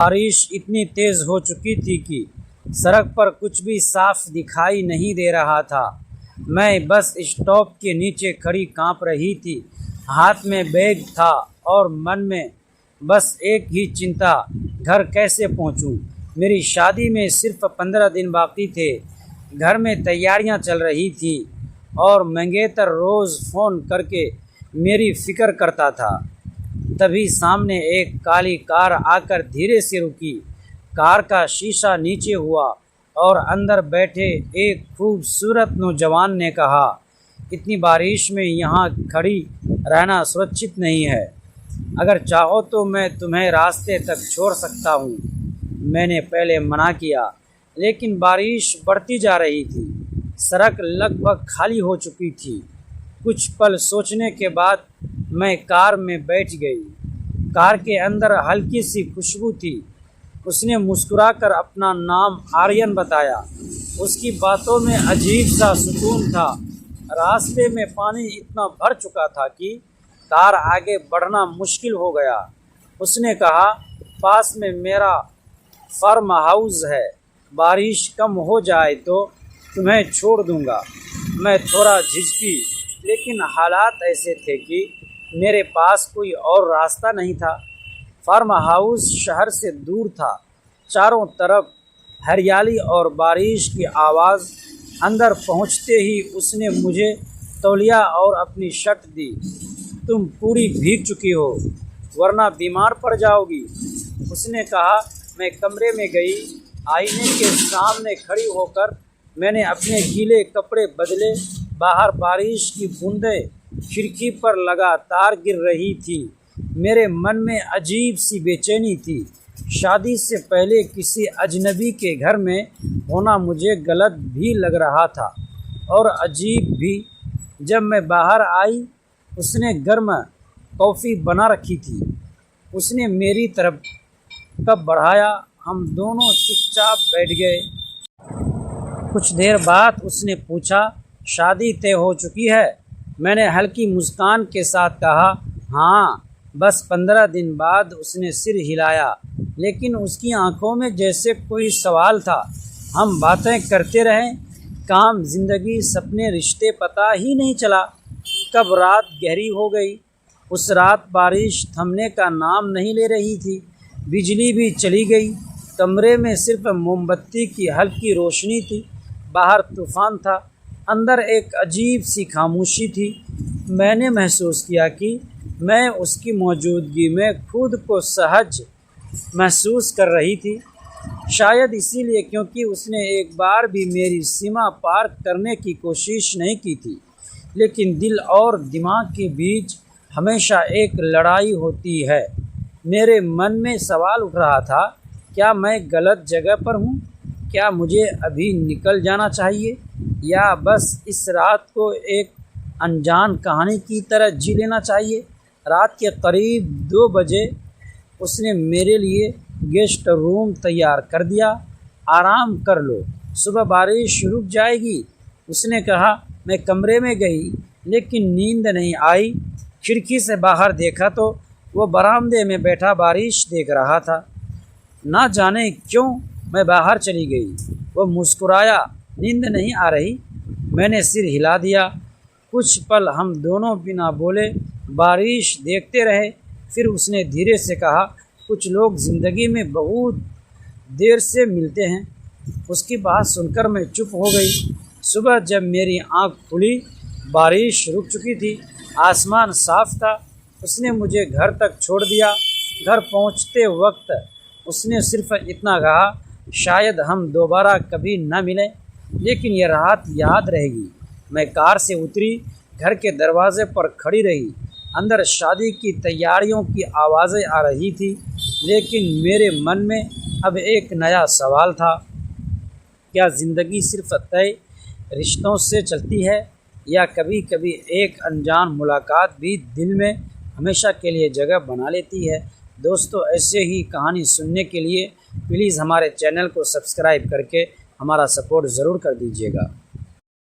बारिश इतनी तेज़ हो चुकी थी कि सड़क पर कुछ भी साफ दिखाई नहीं दे रहा था। मैं बस स्टॉप के नीचे खड़ी कांप रही थी। हाथ में बैग था और मन में बस एक ही चिंता, घर कैसे पहुंचूं। मेरी शादी में सिर्फ 15 दिन बाकी थे। घर में तैयारियां चल रही थी और मंगेतर रोज़ फ़ोन करके मेरी फ़िक्र करता था। तभी सामने एक काली कार आकर धीरे से रुकी। कार का शीशा नीचे हुआ और अंदर बैठे एक खूबसूरत नौजवान ने कहा, इतनी बारिश में यहाँ खड़ी रहना सुरक्षित नहीं है। अगर चाहो तो मैं तुम्हें रास्ते तक छोड़ सकता हूँ। मैंने पहले मना किया, लेकिन बारिश बढ़ती जा रही थी। सड़क लगभग खाली हो चुकी थी। कुछ पल सोचने के बाद मैं कार में बैठ गई। कार के अंदर हल्की सी खुशबू थी। उसने मुस्कुराकर अपना नाम आर्यन बताया। उसकी बातों में अजीब सा सुकून था। रास्ते में पानी इतना भर चुका था कि कार आगे बढ़ना मुश्किल हो गया। उसने कहा, पास में मेरा फार्म हाउस है, बारिश कम हो जाए तो तुम्हें छोड़ दूंगा। मैं थोड़ा झिझकी, लेकिन हालात ऐसे थे कि मेरे पास कोई और रास्ता नहीं था। फार्म हाउस शहर से दूर था। चारों तरफ हरियाली और बारिश की आवाज़। अंदर पहुंचते ही उसने मुझे तौलिया और अपनी शर्ट दी। तुम पूरी भीग चुकी हो, वरना बीमार पड़ जाओगी, उसने कहा। मैं कमरे में गई। आईने के सामने खड़ी होकर मैंने अपने गीले कपड़े बदले। बाहर बारिश की बूंदें खिड़की पर लगातार गिर रही थी। मेरे मन में अजीब सी बेचैनी थी। शादी से पहले किसी अजनबी के घर में होना मुझे गलत भी लग रहा था और अजीब भी। जब मैं बाहर आई, उसने गर्म कॉफ़ी बना रखी थी। उसने मेरी तरफ कप बढ़ाया। हम दोनों चुपचाप बैठ गए। कुछ देर बाद उसने पूछा, शादी तय हो चुकी है? मैंने हल्की मुस्कान के साथ कहा, हाँ, बस 15 दिन बाद। उसने सिर हिलाया, लेकिन उसकी आंखों में जैसे कोई सवाल था। हम बातें करते रहे, काम, जिंदगी, सपने, रिश्ते, पता ही नहीं चला कब रात गहरी हो गई। उस रात बारिश थमने का नाम नहीं ले रही थी। बिजली भी चली गई। कमरे में सिर्फ मोमबत्ती की हल्की रोशनी थी। बाहर तूफान था। अंदर एक अजीब सी खामोशी थी। मैंने महसूस किया कि मैं उसकी मौजूदगी में खुद को सहज महसूस कर रही थी। शायद इसीलिए क्योंकि उसने एक बार भी मेरी सीमा पार करने की कोशिश नहीं की थी। लेकिन दिल और दिमाग के बीच हमेशा एक लड़ाई होती है। मेरे मन में सवाल उठ रहा था, क्या मैं गलत जगह पर हूँ? क्या मुझे अभी निकल जाना चाहिए, या बस इस रात को एक अनजान कहानी की तरह जी लेना चाहिए? रात के करीब 2 बजे उसने मेरे लिए गेस्ट रूम तैयार कर दिया। आराम कर लो, सुबह बारिश रुक जाएगी, उसने कहा। मैं कमरे में गई, लेकिन नींद नहीं आई। खिड़की से बाहर देखा तो वो बरामदे में बैठा बारिश देख रहा था। ना जाने क्यों मैं बाहर चली गई। वो मुस्कुराया, नींद नहीं आ रही? मैंने सिर हिला दिया। कुछ पल हम दोनों बिना बोले बारिश देखते रहे। फिर उसने धीरे से कहा, कुछ लोग ज़िंदगी में बहुत देर से मिलते हैं। उसकी बात सुनकर मैं चुप हो गई। सुबह जब मेरी आँख खुली, बारिश रुक चुकी थी। आसमान साफ था। उसने मुझे घर तक छोड़ दिया। घर पहुंचते वक्त उसने सिर्फ इतना कहा, शायद हम दोबारा कभी न मिलें, लेकिन यह रात याद रहेगी। मैं कार से उतरी, घर के दरवाजे पर खड़ी रही। अंदर शादी की तैयारियों की आवाज़ें आ रही थी, लेकिन मेरे मन में अब एक नया सवाल था। क्या ज़िंदगी सिर्फ तय रिश्तों से चलती है, या कभी कभी एक अनजान मुलाकात भी दिल में हमेशा के लिए जगह बना लेती है? दोस्तों, ऐसे ही कहानी सुनने के लिए प्लीज़ हमारे चैनल को सब्सक्राइब करके हमारा सपोर्ट ज़रूर कर दीजिएगा।